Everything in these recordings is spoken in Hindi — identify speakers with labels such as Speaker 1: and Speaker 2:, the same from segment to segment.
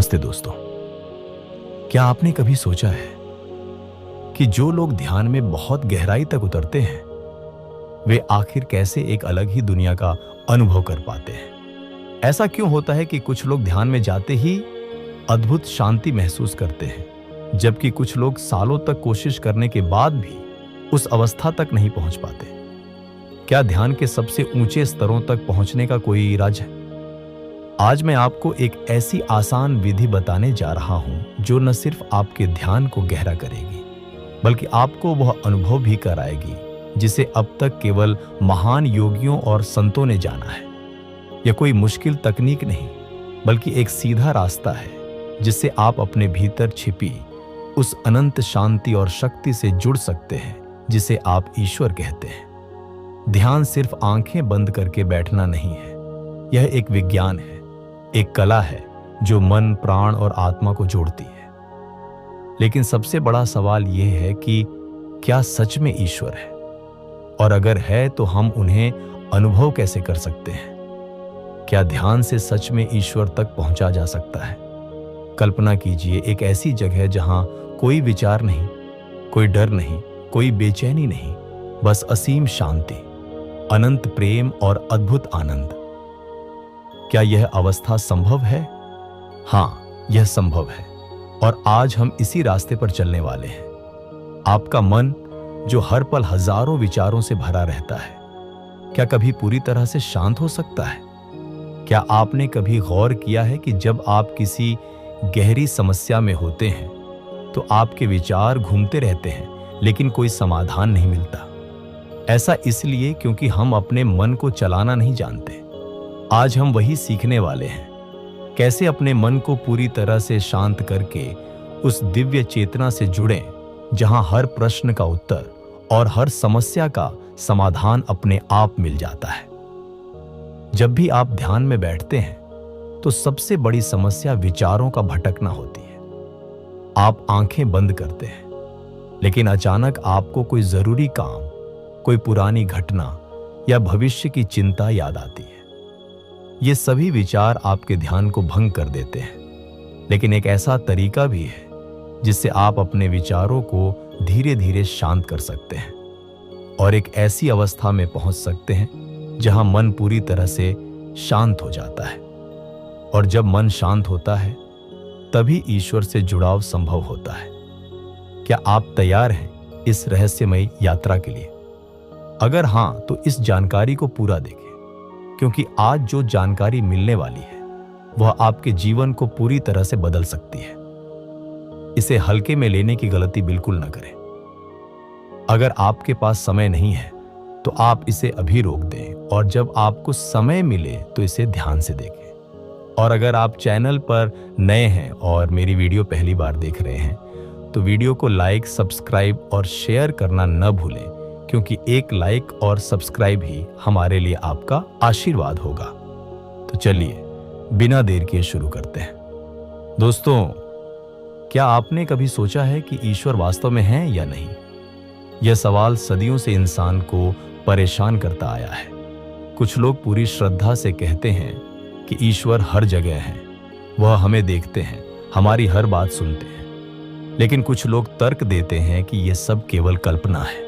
Speaker 1: नमस्ते दोस्तों। क्या आपने कभी सोचा है कि जो लोग ध्यान में बहुत गहराई तक उतरते हैं वे आखिर कैसे एक अलग ही दुनिया का अनुभव कर पाते हैं? ऐसा क्यों होता है कि कुछ लोग ध्यान में जाते ही अद्भुत शांति महसूस करते हैं, जबकि कुछ लोग सालों तक कोशिश करने के बाद भी उस अवस्था तक नहीं पहुंच पाते? क्या ध्यान के सबसे ऊंचे स्तरों तक पहुंचने का कोई राज है? आज मैं आपको एक ऐसी आसान विधि बताने जा रहा हूं जो न सिर्फ आपके ध्यान को गहरा करेगी बल्कि आपको वह अनुभव भी कराएगी जिसे अब तक केवल महान योगियों और संतों ने जाना है। यह कोई मुश्किल तकनीक नहीं बल्कि एक सीधा रास्ता है जिससे आप अपने भीतर छिपी उस अनंत शांति और शक्ति से जुड़ सकते हैं जिसे आप ईश्वर कहते हैं। ध्यान सिर्फ आंखें बंद करके बैठना नहीं है, यह एक विज्ञान है, एक कला है जो मन, प्राण और आत्मा को जोड़ती है। लेकिन सबसे बड़ा सवाल यह है कि क्या सच में ईश्वर है? और अगर है तो हम उन्हें अनुभव कैसे कर सकते हैं? क्या ध्यान से सच में ईश्वर तक पहुंचा जा सकता है? कल्पना कीजिए एक ऐसी जगह जहां कोई विचार नहीं, कोई डर नहीं, कोई बेचैनी नहीं, बस असीम शांति, अनंत प्रेम और अद्भुत आनंद। क्या यह अवस्था संभव है? हाँ, यह संभव है और आज हम इसी रास्ते पर चलने वाले हैं। आपका मन जो हर पल हजारों विचारों से भरा रहता है, क्या कभी पूरी तरह से शांत हो सकता है? क्या आपने कभी गौर किया है कि जब आप किसी गहरी समस्या में होते हैं तो आपके विचार घूमते रहते हैं लेकिन कोई समाधान नहीं मिलता? ऐसा इसलिए क्योंकि हम अपने मन को चलाना नहीं जानते। आज हम वही सीखने वाले हैं, कैसे अपने मन को पूरी तरह से शांत करके उस दिव्य चेतना से जुड़ें जहां हर प्रश्न का उत्तर और हर समस्या का समाधान अपने आप मिल जाता है। जब भी आप ध्यान में बैठते हैं तो सबसे बड़ी समस्या विचारों का भटकना होती है। आप आंखें बंद करते हैं लेकिन अचानक आपको कोई जरूरी काम, कोई पुरानी घटना या भविष्य की चिंता याद आती है। ये सभी विचार आपके ध्यान को भंग कर देते हैं, लेकिन एक ऐसा तरीका भी है जिससे आप अपने विचारों को धीरे धीरे शांत कर सकते हैं और एक ऐसी अवस्था में पहुंच सकते हैं जहां मन पूरी तरह से शांत हो जाता है। और जब मन शांत होता है तभी ईश्वर से जुड़ाव संभव होता है। क्या आप तैयार हैं इस रहस्यमयी यात्रा के लिए? अगर हां तो इस जानकारी को पूरा देखें, क्योंकि आज जो जानकारी मिलने वाली है वह आपके जीवन को पूरी तरह से बदल सकती है। इसे हल्के में लेने की गलती बिल्कुल न करें। अगर आपके पास समय नहीं है तो आप इसे अभी रोक दें और जब आपको समय मिले तो इसे ध्यान से देखें। और अगर आप चैनल पर नए हैं और मेरी वीडियो पहली बार देख रहे हैं तो वीडियो को लाइक, सब्सक्राइब और शेयर करना न भूलें, क्योंकि एक लाइक और सब्सक्राइब ही हमारे लिए आपका आशीर्वाद होगा। तो चलिए बिना देर किए शुरू करते हैं। दोस्तों, क्या आपने कभी सोचा है कि ईश्वर वास्तव में है या नहीं? यह सवाल सदियों से इंसान को परेशान करता आया है। कुछ लोग पूरी श्रद्धा से कहते हैं कि ईश्वर हर जगह है, वह हमें देखते हैं, हमारी हर बात सुनते हैं। लेकिन कुछ लोग तर्क देते हैं कि यह सब केवल कल्पना है,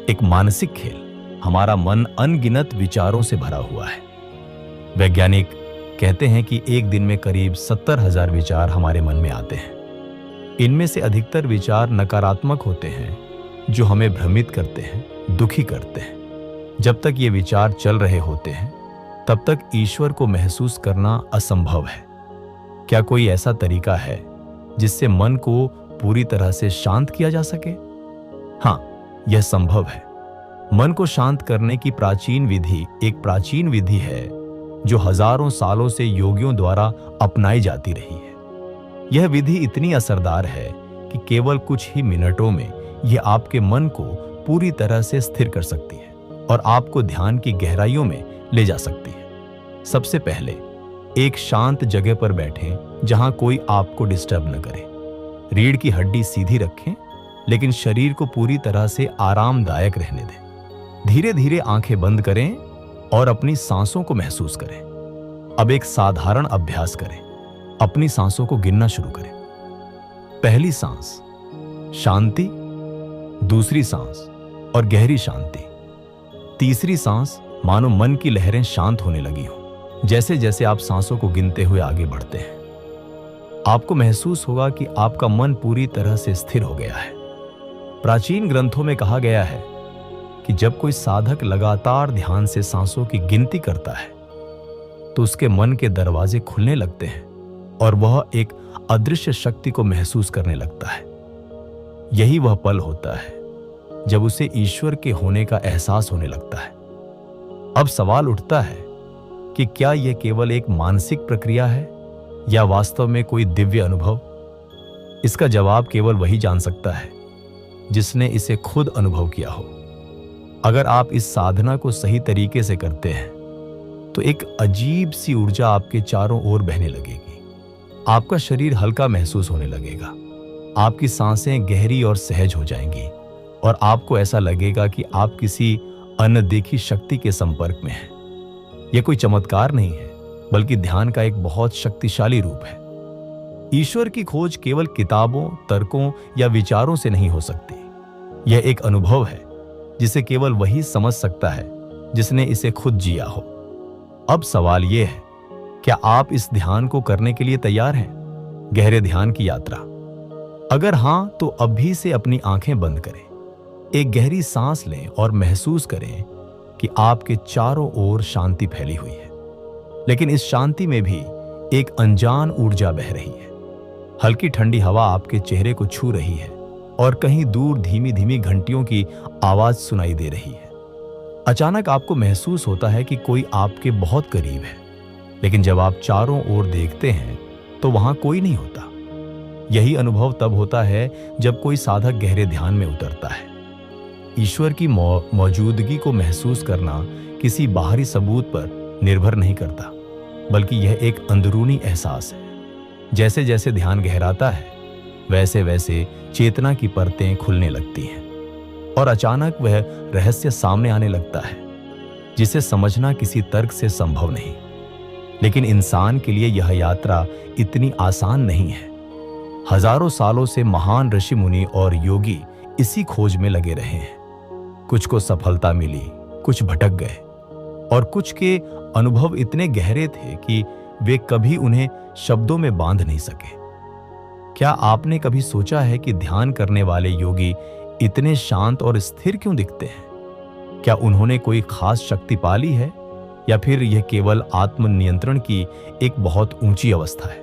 Speaker 1: एक मानसिक खेल। हमारा मन अनगिनत विचारों से भरा हुआ है। वैज्ञानिक कहते हैं कि एक दिन में करीब 70,000 विचार हमारे मन में आते हैं। इनमें से अधिकतर विचार नकारात्मक होते हैं जो हमें भ्रमित करते हैं, दुखी करते हैं। जब तक ये विचार चल रहे होते हैं तब तक ईश्वर को महसूस करना असंभव है। क्या कोई ऐसा तरीका है जिससे मन को पूरी तरह से शांत किया जा सके? हाँ, यह संभव है। मन को शांत करने की प्राचीन विधि एक प्राचीन विधि है जो हजारों सालों से योगियों द्वारा अपनाई जाती रही है। यह विधि इतनी असरदार है कि केवल कुछ ही मिनटों में यह आपके मन को पूरी तरह से स्थिर कर सकती है और आपको ध्यान की गहराइयों में ले जा सकती है। सबसे पहले एक शांत जगह पर बैठें जहां कोई आपको डिस्टर्ब न करे। रीढ़ की हड्डी सीधी रखें लेकिन शरीर को पूरी तरह से आरामदायक रहने दें। धीरे धीरे आंखें बंद करें और अपनी सांसों को महसूस करें। अब एक साधारण अभ्यास करें। अपनी सांसों को गिनना शुरू करें। पहली सांस शांति, दूसरी सांस और गहरी शांति, तीसरी सांस मानो मन की लहरें शांत होने लगी हो। जैसे जैसे आप सांसों को गिनते हुए आगे बढ़ते हैं, आपको महसूस होगा कि आपका मन पूरी तरह से स्थिर हो गया है। प्राचीन ग्रंथों में कहा गया है कि जब कोई साधक लगातार ध्यान से सांसों की गिनती करता है तो उसके मन के दरवाजे खुलने लगते हैं और वह एक अदृश्य शक्ति को महसूस करने लगता है। यही वह पल होता है जब उसे ईश्वर के होने का एहसास होने लगता है। अब सवाल उठता है कि क्या यह केवल एक मानसिक प्रक्रिया है या वास्तव में कोई दिव्य अनुभव? इसका जवाब केवल वही जान सकता है जिसने इसे खुद अनुभव किया हो। अगर आप इस साधना को सही तरीके से करते हैं तो एक अजीब सी ऊर्जा आपके चारों ओर बहने लगेगी। आपका शरीर हल्का महसूस होने लगेगा, आपकी सांसें गहरी और सहज हो जाएंगी और आपको ऐसा लगेगा कि आप किसी अनदेखी शक्ति के संपर्क में हैं। यह कोई चमत्कार नहीं है, बल्कि ध्यान का एक बहुत शक्तिशाली रूप है। ईश्वर की खोज केवल किताबों, तर्कों या विचारों से नहीं हो सकती। यह एक अनुभव है जिसे केवल वही समझ सकता है जिसने इसे खुद जिया हो। अब सवाल यह है, क्या आप इस ध्यान को करने के लिए तैयार हैं? गहरे ध्यान की यात्रा। अगर हां, तो अभी से अपनी आंखें बंद करें, एक गहरी सांस लें और महसूस करें कि आपके चारों ओर शांति फैली हुई है। लेकिन इस शांति में भी एक अनजान ऊर्जा बह रही है। हल्की ठंडी हवा आपके चेहरे को छू रही है और कहीं दूर धीमी धीमी घंटियों की आवाज सुनाई दे रही है। अचानक आपको महसूस होता है कि कोई आपके बहुत करीब है, लेकिन जब आप चारों ओर देखते हैं तो वहां कोई नहीं होता। यही अनुभव तब होता है जब कोई साधक गहरे ध्यान में उतरता है। ईश्वर की मौजूदगी को महसूस करना किसी बाहरी सबूत पर निर्भर नहीं करता, बल्कि यह एक अंदरूनी एहसास है। जैसे जैसे ध्यान गहराता है, वैसे वैसे चेतना की परतें खुलने लगती हैं और अचानक वह रहस्य सामने आने लगता है जिसे समझना किसी तर्क से संभव नहीं। लेकिन इंसान के लिए यह यात्रा इतनी आसान नहीं है। हजारों सालों से महान ऋषि मुनि और योगी इसी खोज में लगे रहे हैं। कुछ को सफलता मिली, कुछ भटक गए और कुछ के अनुभव इतने गहरे थे कि वे कभी उन्हें शब्दों में बांध नहीं सके। क्या आपने कभी सोचा है कि ध्यान करने वाले योगी इतने शांत और स्थिर क्यों दिखते हैं? क्या उन्होंने कोई खास शक्ति पाली है या फिर यह केवल आत्मनियंत्रण की एक बहुत ऊंची अवस्था है?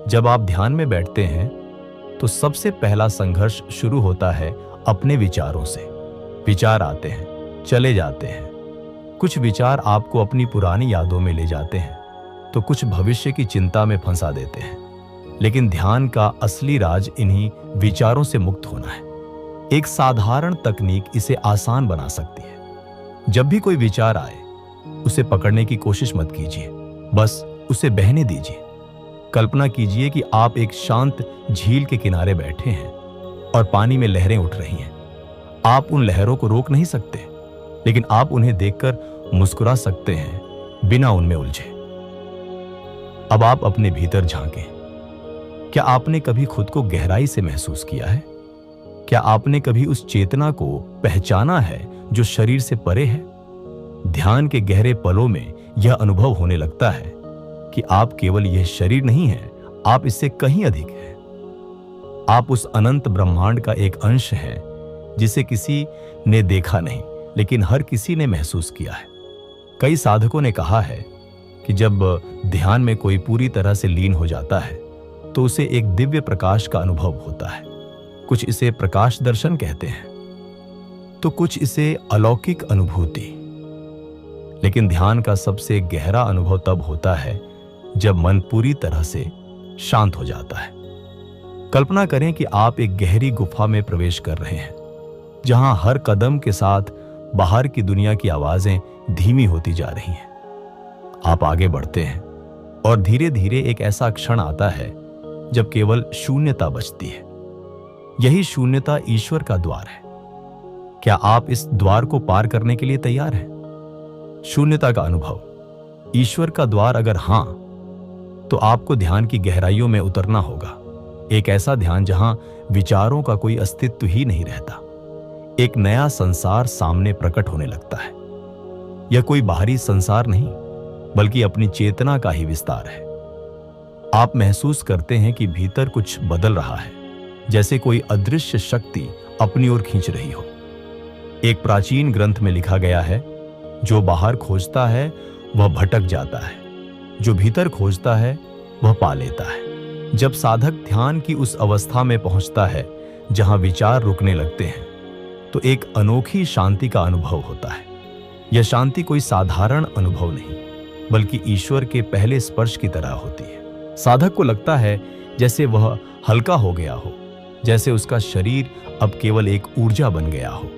Speaker 1: जब आप ध्यान में बैठते हैं तो सबसे पहला संघर्ष शुरू होता है अपने विचारों से। विचार आते हैं, चले जाते हैं। कुछ विचार आपको अपनी पुरानी यादों में ले जाते हैं तो कुछ भविष्य की चिंता में फंसा देते हैं। लेकिन ध्यान का असली राज इन्हीं विचारों से मुक्त होना है। एक साधारण तकनीक इसे आसान बना सकती है। जब भी कोई विचार आए, उसे पकड़ने की कोशिश मत कीजिए, बस उसे बहने दीजिए। कल्पना कीजिए कि आप एक शांत झील के किनारे बैठे हैं और पानी में लहरें उठ रही हैं। आप उन लहरों को रोक नहीं सकते, लेकिन आप उन्हें देखकर मुस्कुरा सकते हैं बिना उनमें उलझे। अब आप अपने भीतर झांकें। क्या आपने कभी खुद को गहराई से महसूस किया है? क्या आपने कभी उस चेतना को पहचाना है जो शरीर से परे है? ध्यान के गहरे पलों में यह अनुभव होने लगता है कि आप केवल यह शरीर नहीं है, आप इससे कहीं अधिक हैं। आप उस अनंत ब्रह्मांड का एक अंश हैं जिसे किसी ने देखा नहीं, लेकिन हर किसी ने महसूस किया है। कई साधकों ने कहा है कि जब ध्यान में कोई पूरी तरह से लीन हो जाता है तो उसे एक दिव्य प्रकाश का अनुभव होता है। कुछ इसे प्रकाश दर्शन कहते हैं तो कुछ इसे अलौकिक अनुभूति। लेकिन ध्यान का सबसे गहरा अनुभव तब होता है जब मन पूरी तरह से शांत हो जाता है। कल्पना करें कि आप एक गहरी गुफा में प्रवेश कर रहे हैं, जहां हर कदम के साथ बाहर की दुनिया की आवाजें धीमी होती जा रही हैं। आप आगे बढ़ते हैं और धीरे धीरे एक ऐसा क्षण आता है जब केवल शून्यता बचती है। यही शून्यता ईश्वर का द्वार है। क्या आप इस द्वार को पार करने के लिए तैयार हैं? शून्यता का अनुभव, ईश्वर का द्वार अगर हां, तो आपको ध्यान की गहराइयों में उतरना होगा। एक ऐसा ध्यान जहां विचारों का कोई अस्तित्व ही नहीं रहता। एक नया संसार सामने प्रकट होने लगता है। यह कोई बाहरी संसार नहीं, बल्कि अपनी चेतना का ही विस्तार है। आप महसूस करते हैं कि भीतर कुछ बदल रहा है, जैसे कोई अदृश्य शक्ति अपनी ओर खींच रही हो। एक प्राचीन ग्रंथ में लिखा गया है, जो बाहर खोजता है वह भटक जाता है, जो भीतर खोजता है वह पा लेता है। जब साधक ध्यान की उस अवस्था में पहुंचता है जहां विचार रुकने लगते हैं, तो एक अनोखी शांति का अनुभव होता है। यह शांति कोई साधारण अनुभव नहीं, बल्कि ईश्वर के पहले स्पर्श की तरह होती है। साधक को लगता है जैसे वह हल्का हो गया हो, जैसे उसका शरीर अब केवल एक ऊर्जा बन गया हो।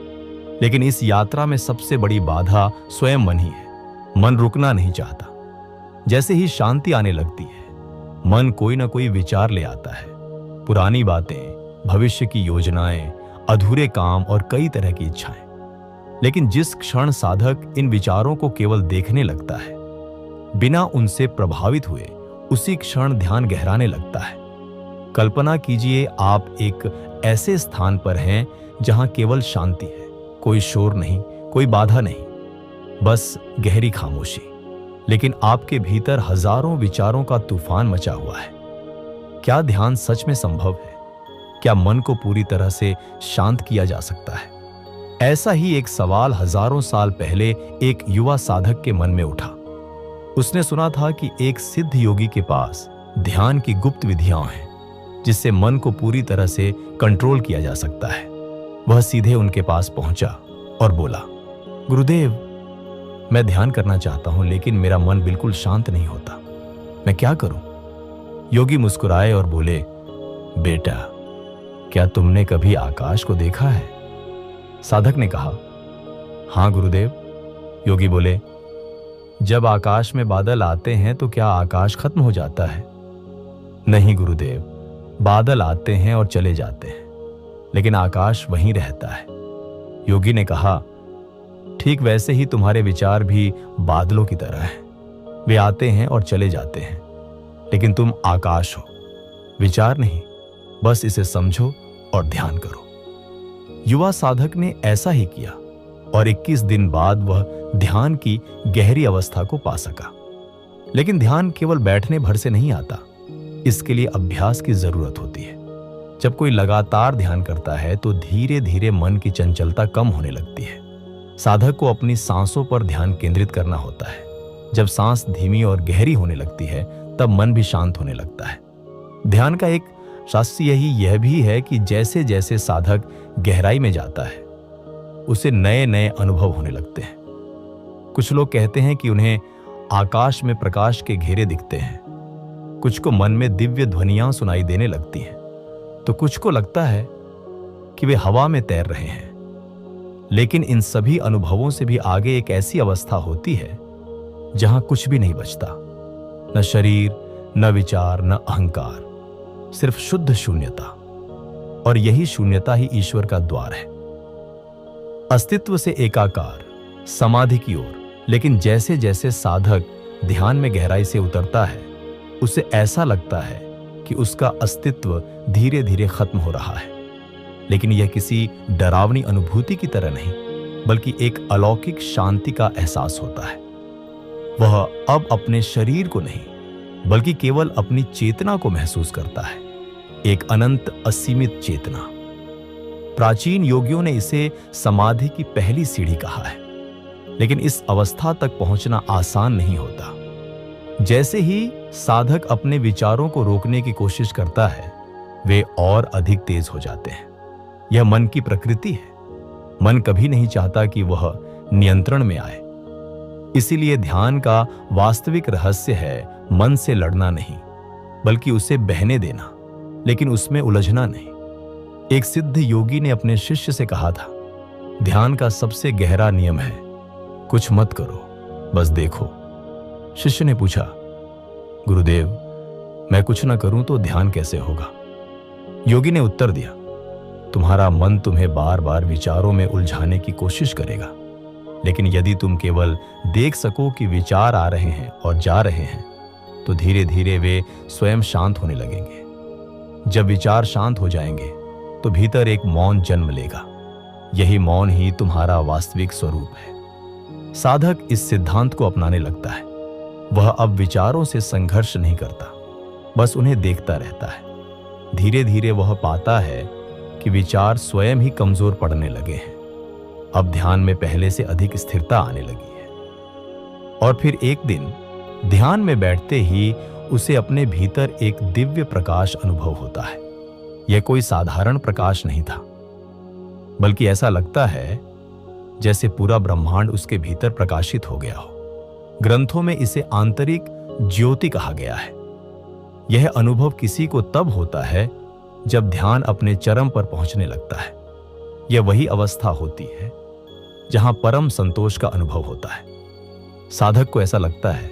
Speaker 1: लेकिन इस यात्रा में सबसे बड़ी बाधा स्वयं मन ही है। मन रुकना नहीं चाहता। जैसे ही शांति आने लगती है, मन कोई ना कोई विचार ले आता है। पुरानी बातें, भविष्य की योजनाएं, अधूरे काम और कई तरह की इच्छाएं। लेकिन जिस क्षण साधक इन विचारों को केवल देखने लगता है, बिना उनसे प्रभावित हुए, उसी क्षण ध्यान गहराने लगता है। कल्पना कीजिए, आप एक ऐसे स्थान पर हैं जहां केवल शांति है। कोई शोर नहीं, कोई बाधा नहीं, बस गहरी खामोशी। लेकिन आपके भीतर हजारों विचारों का तूफान मचा हुआ है। क्या ध्यान सच में संभव है? क्या मन को पूरी तरह से शांत किया जा सकता है? ऐसा ही एक सवाल हजारों साल पहले एक युवा साधक के मन में उठा। उसने सुना था कि एक सिद्ध योगी के पास ध्यान की गुप्त विधियां हैं, जिससे मन को पूरी तरह से कंट्रोल किया जा सकता है। वह सीधे उनके पास पहुंचा और बोला, गुरुदेव, मैं ध्यान करना चाहता हूं, लेकिन मेरा मन बिल्कुल शांत नहीं होता। मैं क्या करूं? योगी मुस्कुराए और बोले, बेटा, क्या तुमने कभी आकाश को देखा है? साधक ने कहा, हां गुरुदेव। योगी बोले, जब आकाश में बादल आते हैं तो क्या आकाश खत्म हो जाता है? नहीं गुरुदेव, बादल आते हैं और चले जाते हैं, लेकिन आकाश वहीं रहता है। योगी ने कहा, ठीक वैसे ही तुम्हारे विचार भी बादलों की तरह हैं। वे आते हैं और चले जाते हैं, लेकिन तुम आकाश हो, विचार नहीं। बस इसे समझो और ध्यान करो। युवा साधक ने ऐसा ही किया और 21 दिन बाद वह ध्यान की गहरी अवस्था को पा सका। लेकिन ध्यान केवल बैठने भर से नहीं आता, इसके लिए अभ्यास की जरूरत होती है। जब कोई लगातार ध्यान करता है तो धीरे धीरे मन की चंचलता कम होने लगती है। साधक को अपनी सांसों पर ध्यान केंद्रित करना होता है। जब सांस धीमी और गहरी होने लगती है, तब मन भी शांत होने लगता है। ध्यान का एक शास्त्र यह भी है कि जैसे जैसे साधक गहराई में जाता है, उसे नए नए अनुभव होने लगते हैं। कुछ लोग कहते हैं कि उन्हें आकाश में प्रकाश के घेरे दिखते हैं, कुछ को मन में दिव्य ध्वनियां सुनाई देने लगती हैं, तो कुछ को लगता है कि वे हवा में तैर रहे हैं। लेकिन इन सभी अनुभवों से भी आगे एक ऐसी अवस्था होती है जहां कुछ भी नहीं बचता, न शरीर, न विचार, न अहंकार, सिर्फ शुद्ध शून्यता। और यही शून्यता ही ईश्वर का द्वार है। अस्तित्व से एकाकार, समाधि की ओर। लेकिन जैसे जैसे साधक ध्यान में गहराई से उतरता है, उसे ऐसा लगता है कि उसका अस्तित्व धीरे धीरे खत्म हो रहा है। लेकिन यह किसी डरावनी अनुभूति की तरह नहीं, बल्कि एक अलौकिक शांति का एहसास होता है। वह अब अपने शरीर को नहीं, बल्कि केवल अपनी चेतना को महसूस करता है, एक अनंत असीमित चेतना। प्राचीन योगियों ने इसे समाधि की पहली सीढ़ी कहा है। लेकिन इस अवस्था तक पहुंचना आसान नहीं होता। जैसे ही साधक अपने विचारों को रोकने की कोशिश करता है, वे और अधिक तेज हो जाते हैं। यह मन की प्रकृति है। मन कभी नहीं चाहता कि वह नियंत्रण में आए। इसीलिए ध्यान का वास्तविक रहस्य है मन से लड़ना नहीं, बल्कि उसे बहने देना, लेकिन उसमें उलझना नहीं। एक सिद्ध योगी ने अपने शिष्य से कहा था, ध्यान का सबसे गहरा नियम है, कुछ मत करो, बस देखो। शिष्य ने पूछा, गुरुदेव, मैं कुछ न करूं तो ध्यान कैसे होगा? योगी ने उत्तर दिया, तुम्हारा मन तुम्हें बार बार विचारों में उलझाने की कोशिश करेगा, लेकिन यदि तुम केवल देख सको कि विचार आ रहे हैं और जा रहे हैं, तो धीरे धीरे वे स्वयं शांत होने लगेंगे। जब विचार शांत हो जाएंगे तो भीतर एक मौन जन्म लेगा। यही मौन ही तुम्हारा वास्तविक स्वरूप है। साधक इस सिद्धांत को अपनाने लगता है। वह अब विचारों से संघर्ष नहीं करता, बस उन्हें देखता रहता है। धीरे धीरे वह पाता है कि विचार स्वयं ही कमजोर पड़ने लगे हैं। अब ध्यान में पहले से अधिक स्थिरता आने लगी है। और फिर एक दिन ध्यान में बैठते ही उसे अपने भीतर एक दिव्य प्रकाश अनुभव होता है। यह कोई साधारण प्रकाश नहीं था, बल्कि ऐसा लगता है जैसे पूरा ब्रह्मांड उसके भीतर प्रकाशित हो गया हो। ग्रंथों में इसे आंतरिक ज्योति कहा गया है। यह अनुभव किसी को तब होता है जब ध्यान अपने चरम पर पहुंचने लगता है। यह वही अवस्था होती है जहां परम संतोष का अनुभव होता है। साधक को ऐसा लगता है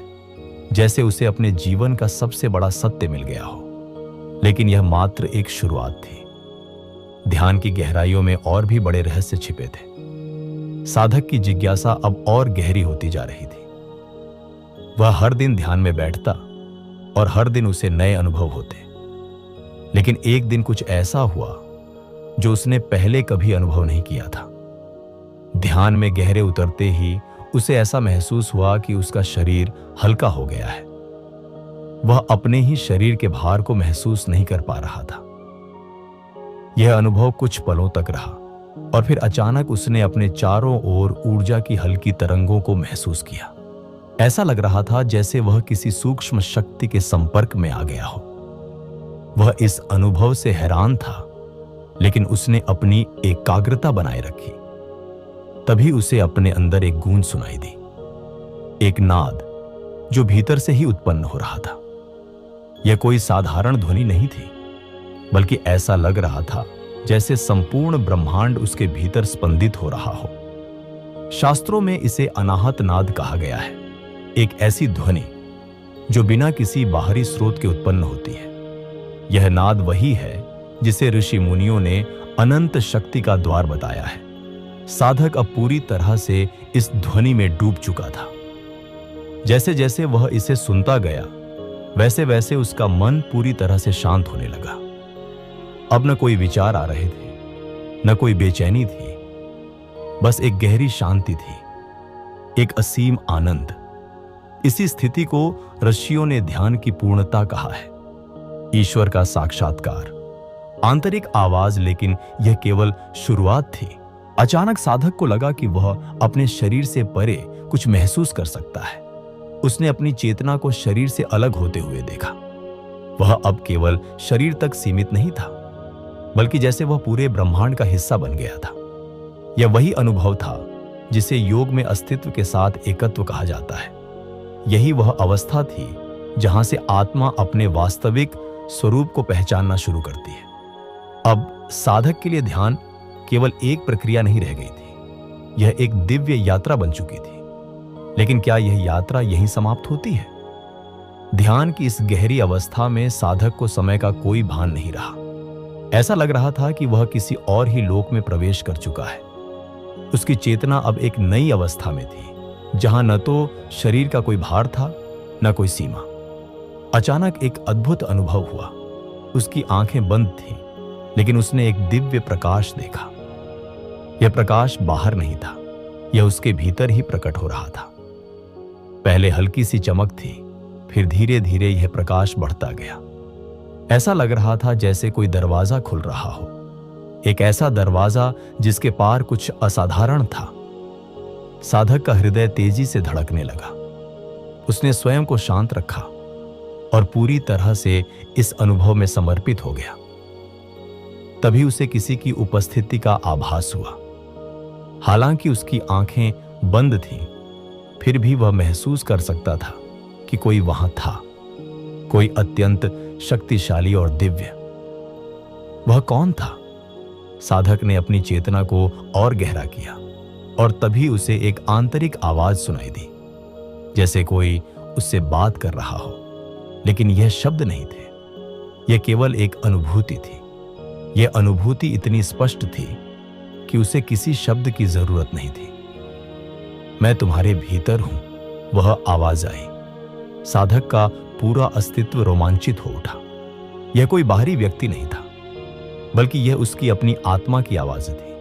Speaker 1: जैसे उसे अपने जीवन का सबसे बड़ा सत्य मिल गया हो। लेकिन यह मात्र एक शुरुआत थी। ध्यान की गहराइयों में और भी बड़े रहस्य छिपे थे। साधक की जिज्ञासा अब और गहरी होती जा रही थी। वह हर दिन ध्यान में बैठता और हर दिन उसे नए अनुभव होते। लेकिन एक दिन कुछ ऐसा हुआ जो उसने पहले कभी अनुभव नहीं किया था। ध्यान में गहरे उतरते ही उसे ऐसा महसूस हुआ कि उसका शरीर हल्का हो गया है। वह अपने ही शरीर के भार को महसूस नहीं कर पा रहा था। यह अनुभव कुछ पलों तक रहा और फिर अचानक उसने अपने चारों ओर ऊर्जा की हल्की तरंगों को महसूस किया। ऐसा लग रहा था जैसे वह किसी सूक्ष्म शक्ति के संपर्क में आ गया हो। वह इस अनुभव से हैरान था, लेकिन उसने अपनी एकाग्रता बनाए रखी। तभी उसे अपने अंदर एक गूंज सुनाई दी, एक नाद जो भीतर से ही उत्पन्न हो रहा था। यह कोई साधारण ध्वनि नहीं थी, बल्कि ऐसा लग रहा था जैसे संपूर्ण ब्रह्मांड उसके भीतर स्पंदित हो रहा हो। शास्त्रों में इसे अनाहत नाद कहा गया है, एक ऐसी ध्वनि जो बिना किसी बाहरी स्रोत के उत्पन्न होती है। यह नाद वही है जिसे ऋषि मुनियों ने अनंत शक्ति का द्वार बताया है। साधक अब पूरी तरह से इस ध्वनि में डूब चुका था। जैसे जैसे वह इसे सुनता गया, वैसे वैसे उसका मन पूरी तरह से शांत होने लगा। अब न कोई विचार आ रहे थे, न कोई बेचैनी थी, बस एक गहरी शांति थी, एक असीम आनंद। इसी स्थिति को ऋषियों ने ध्यान की पूर्णता कहा है, ईश्वर का साक्षात्कार, आंतरिक आवाज। लेकिन यह केवल शुरुआत थी। अचानक साधक को लगा कि वह अपने शरीर से परे कुछ महसूस कर सकता है। उसने अपनी चेतना को शरीर से अलग होते हुए देखा। वह अब केवल शरीर तक सीमित नहीं था, बल्कि जैसे वह पूरे ब्रह्मांड का हिस्सा बन गया था। यह वही अनुभव था जिसे योग में अस्तित्व के साथ एकत्व कहा जाता है। यही वह अवस्था थी जहां से आत्मा अपने वास्तविक स्वरूप को पहचानना शुरू करती है। अब साधक के लिए ध्यान केवल एक प्रक्रिया नहीं रह गई थी, यह एक दिव्य यात्रा बन चुकी थी। लेकिन क्या यह यात्रा यहीं समाप्त होती है? ध्यान की इस गहरी अवस्था में साधक को समय का कोई भान नहीं रहा। ऐसा लग रहा था कि वह किसी और ही लोक में प्रवेश कर चुका है। उसकी चेतना अब एक नई अवस्था में थी, जहां न तो शरीर का कोई भार था, न कोई सीमा। अचानक एक अद्भुत अनुभव हुआ। उसकी आंखें बंद थीं, लेकिन उसने एक दिव्य प्रकाश देखा। यह प्रकाश बाहर नहीं था, यह उसके भीतर ही प्रकट हो रहा था। पहले हल्की सी चमक थी, फिर धीरे धीरे यह प्रकाश बढ़ता गया। ऐसा लग रहा था जैसे कोई दरवाजा खुल रहा हो, एक ऐसा दरवाजा जिसके पार कुछ असाधारण था। साधक का हृदय तेजी से धड़कने लगा। उसने स्वयं को शांत रखा और पूरी तरह से इस अनुभव में समर्पित हो गया। तभी उसे किसी की उपस्थिति का आभास हुआ। हालांकि उसकी आंखें बंद थीं, फिर भी वह महसूस कर सकता था कि कोई वहां था, कोई अत्यंत शक्तिशाली और दिव्य। वह कौन था? साधक ने अपनी चेतना को और गहरा किया और तभी उसे एक आंतरिक आवाज सुनाई दी, जैसे कोई उससे बात कर रहा हो। लेकिन यह शब्द नहीं थे, यह केवल एक अनुभूति थी। यह अनुभूति इतनी स्पष्ट थी कि उसे किसी शब्द की जरूरत नहीं थी। मैं तुम्हारे भीतर हूं, वह आवाज आई। साधक का पूरा अस्तित्व रोमांचित हो उठा। यह कोई बाहरी व्यक्ति नहीं था, बल्कि यह उसकी अपनी आत्मा की आवाज थी।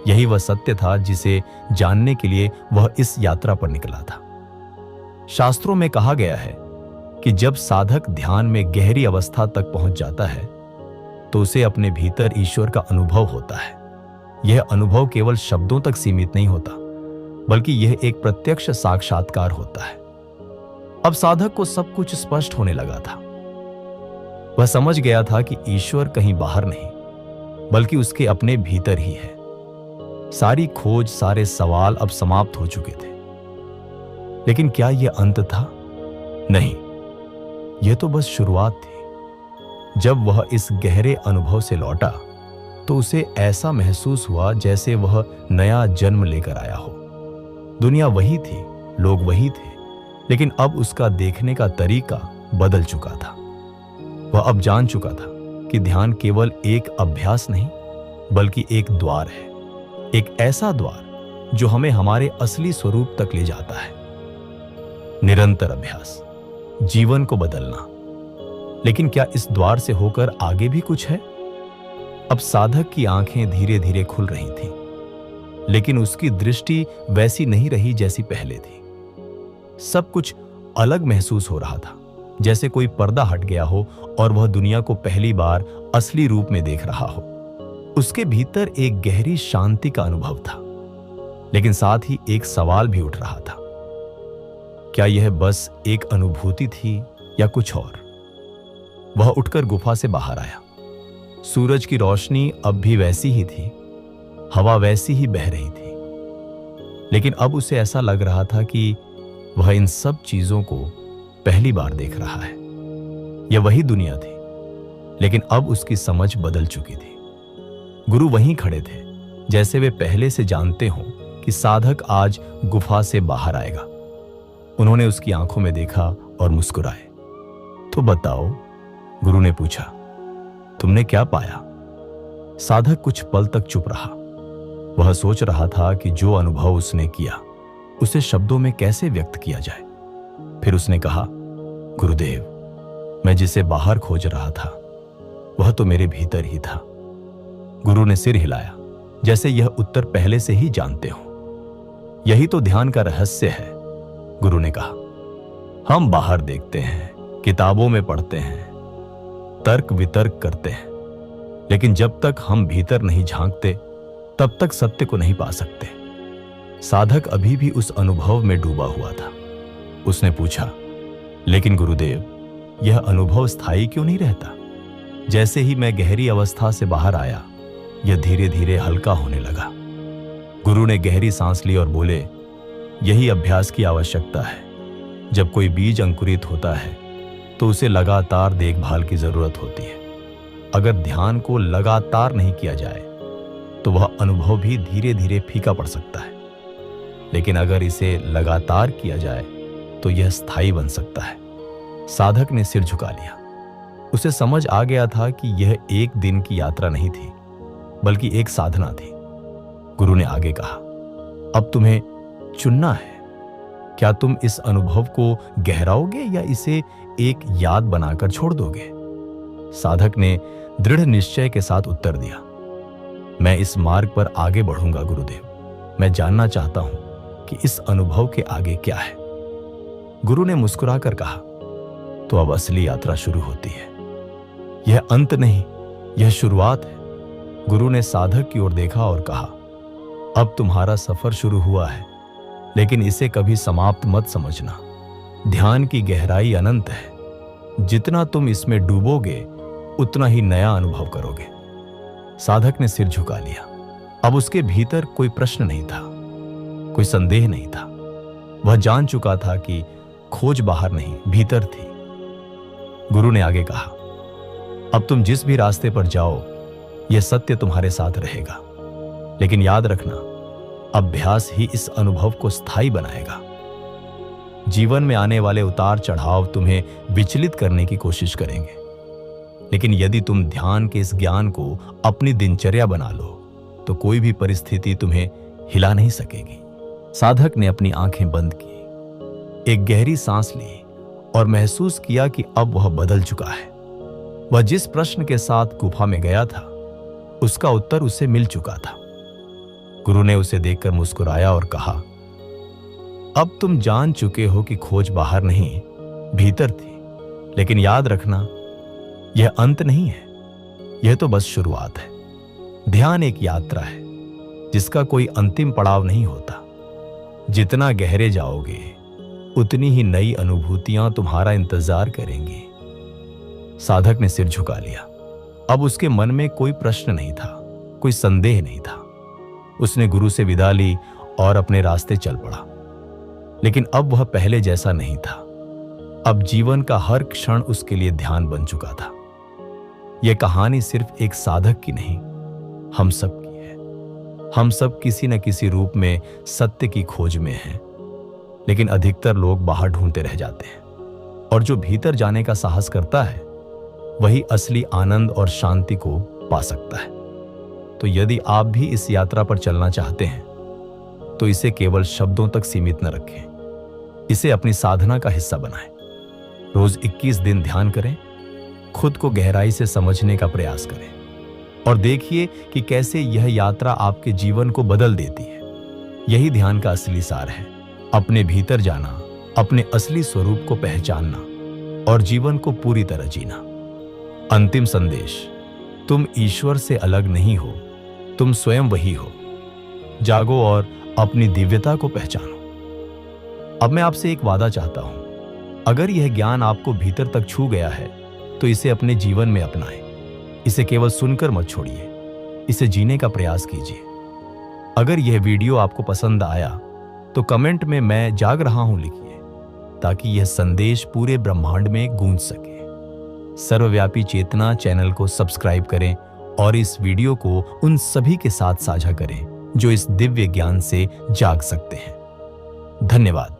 Speaker 1: यही वह सत्य था जिसे जानने के लिए वह इस यात्रा पर निकला था। शास्त्रों में कहा गया है कि जब साधक ध्यान में गहरी अवस्था तक पहुंच जाता है तो उसे अपने भीतर ईश्वर का अनुभव होता है। यह अनुभव केवल शब्दों तक सीमित नहीं होता, बल्कि यह एक प्रत्यक्ष साक्षात्कार होता है। अब साधक को सब कुछ स्पष्ट होने लगा था। वह समझ गया था कि ईश्वर कहीं बाहर नहीं, बल्कि उसके अपने भीतर ही है। सारी खोज, सारे सवाल अब समाप्त हो चुके थे। लेकिन क्या यह अंत था? नहीं, यह तो बस शुरुआत थी। जब वह इस गहरे अनुभव से लौटा तो उसे ऐसा महसूस हुआ जैसे वह नया जन्म लेकर आया हो। दुनिया वही थी, लोग वही थे, लेकिन अब उसका देखने का तरीका बदल चुका था। वह अब जान चुका था कि ध्यान केवल एक अभ्यास नहीं, बल्कि एक द्वार है। एक ऐसा द्वार जो हमें हमारे असली स्वरूप तक ले जाता है। निरंतर अभ्यास, जीवन को बदलना। लेकिन क्या इस द्वार से होकर आगे भी कुछ है? अब साधक की आंखें धीरे धीरे खुल रही थीं, लेकिन उसकी दृष्टि वैसी नहीं रही जैसी पहले थी। सब कुछ अलग महसूस हो रहा था, जैसे कोई पर्दा हट गया हो और वह दुनिया को पहली बार असली रूप में देख रहा हो। उसके भीतर एक गहरी शांति का अनुभव था, लेकिन साथ ही एक सवाल भी उठ रहा था। क्या यह बस एक अनुभूति थी या कुछ और? वह उठकर गुफा से बाहर आया। सूरज की रोशनी अब भी वैसी ही थी, हवा वैसी ही बह रही थी, लेकिन अब उसे ऐसा लग रहा था कि वह इन सब चीजों को पहली बार देख रहा है। यह वही दुनिया थी, लेकिन अब उसकी समझ बदल चुकी थी। गुरु वहीं खड़े थे, जैसे वे पहले से जानते हों कि साधक आज गुफा से बाहर आएगा। उन्होंने उसकी आंखों में देखा और मुस्कुराए। तो बताओ, गुरु ने पूछा, तुमने क्या पाया? साधक कुछ पल तक चुप रहा। वह सोच रहा था कि जो अनुभव उसने किया उसे शब्दों में कैसे व्यक्त किया जाए। फिर उसने कहा, गुरुदेव, मैं जिसे बाहर खोज रहा था वह तो मेरे भीतर ही था। गुरु ने सिर हिलाया, जैसे यह उत्तर पहले से ही जानते हो। यही तो ध्यान का रहस्य है, गुरु ने कहा। हम बाहर देखते हैं, किताबों में पढ़ते हैं, तर्क वितर्क करते हैं, लेकिन जब तक हम भीतर नहीं झांकते तब तक सत्य को नहीं पा सकते। साधक अभी भी उस अनुभव में डूबा हुआ था। उसने पूछा, लेकिन गुरुदेव, यह अनुभव स्थायी क्यों नहीं रहता? जैसे ही मैं गहरी अवस्था से बाहर आया, यह धीरे धीरे हल्का होने लगा। गुरु ने गहरी सांस ली और बोले, यही अभ्यास की आवश्यकता है। जब कोई बीज अंकुरित होता है तो उसे लगातार देखभाल की जरूरत होती है। अगर ध्यान को लगातार नहीं किया जाए तो वह अनुभव भी धीरे धीरे फीका पड़ सकता है, लेकिन अगर इसे लगातार किया जाए तो यह स्थायी बन सकता है। साधक ने सिर झुका लिया। उसे समझ आ गया था कि यह एक दिन की यात्रा नहीं थी, बल्कि एक साधना थी। गुरु ने आगे कहा, अब तुम्हें चुनना है। क्या तुम इस अनुभव को गहराओगे या इसे एक याद बनाकर छोड़ दोगे? साधक ने दृढ़ निश्चय के साथ उत्तर दिया, मैं इस मार्ग पर आगे बढ़ूंगा गुरुदेव। मैं जानना चाहता हूं कि इस अनुभव के आगे क्या है। गुरु ने मुस्कुराकर कहा, तो अब असली यात्रा शुरू होती है। यह अंत नहीं, यह शुरुआत है। गुरु ने साधक की ओर देखा और कहा, अब तुम्हारा सफर शुरू हुआ है, लेकिन इसे कभी समाप्त मत समझना। ध्यान की गहराई अनंत है। जितना तुम इसमें डूबोगे उतना ही नया अनुभव करोगे। साधक ने सिर झुका लिया। अब उसके भीतर कोई प्रश्न नहीं था, कोई संदेह नहीं था। वह जान चुका था कि खोज बाहर नहीं, भीतर थी। गुरु ने आगे कहा, अब तुम जिस भी रास्ते पर जाओ, यह सत्य तुम्हारे साथ रहेगा। लेकिन याद रखना, अभ्यास ही इस अनुभव को स्थायी बनाएगा। जीवन में आने वाले उतार चढ़ाव तुम्हें विचलित करने की कोशिश करेंगे, लेकिन यदि तुम ध्यान के इस ज्ञान को अपनी दिनचर्या बना लो तो कोई भी परिस्थिति तुम्हें हिला नहीं सकेगी। साधक ने अपनी आंखें बंद की, एक गहरी सांस ली और महसूस किया कि अब वह बदल चुका है। वह जिस प्रश्न के साथ गुफा में गया था, उसका उत्तर उसे मिल चुका था। गुरु ने उसे देखकर मुस्कुराया और कहा, अब तुम जान चुके हो कि खोज बाहर नहीं, भीतर थी। लेकिन याद रखना, यह अंत नहीं है, यह तो बस शुरुआत है। ध्यान एक यात्रा है जिसका कोई अंतिम पड़ाव नहीं होता। जितना गहरे जाओगे, उतनी ही नई अनुभूतियां तुम्हारा इंतजार करेंगी। साधक ने सिर झुका लिया। अब उसके मन में कोई प्रश्न नहीं था, कोई संदेह नहीं था। उसने गुरु से विदा ली और अपने रास्ते चल पड़ा। लेकिन अब वह पहले जैसा नहीं था। अब जीवन का हर क्षण उसके लिए ध्यान बन चुका था। यह कहानी सिर्फ एक साधक की नहीं, हम सब की है। हम सब किसी न किसी रूप में सत्य की खोज में हैं। लेकिन अधिकतर लोग बाहर ढूंढते रह जाते हैं। और जो भीतर जाने का साहस करता है, वही असली आनंद और शांति को पा सकता है। तो यदि आप भी इस यात्रा पर चलना चाहते हैं, तो इसे केवल शब्दों तक सीमित न रखें। इसे अपनी साधना का हिस्सा बनाएं। रोज 21 दिन ध्यान करें, खुद को गहराई से समझने का प्रयास करें और देखिए कि कैसे यह यात्रा आपके जीवन को बदल देती है। यही ध्यान का असली सार है। अपने भीतर जाना, अपने असली स्वरूप को पहचानना और जीवन को पूरी तरह जीना। अंतिम संदेश, तुम ईश्वर से अलग नहीं हो, तुम स्वयं वही हो। जागो और अपनी दिव्यता को पहचानो। अब मैं आपसे एक वादा चाहता हूं, अगर यह ज्ञान आपको भीतर तक छू गया है, तो इसे अपने जीवन में अपनाएं। इसे केवल सुनकर मत छोड़िए, इसे जीने का प्रयास कीजिए। अगर यह वीडियो आपको पसंद आया, तो कमेंट में मैं जाग रहा हूं लिखिए, ताकि यह संदेश पूरे ब्रह्मांड में गूंज सके। सर्वव्यापी चेतना चैनल को सब्सक्राइब करें और इस वीडियो को उन सभी के साथ साझा करें जो इस दिव्य ज्ञान से जाग सकते हैं। धन्यवाद।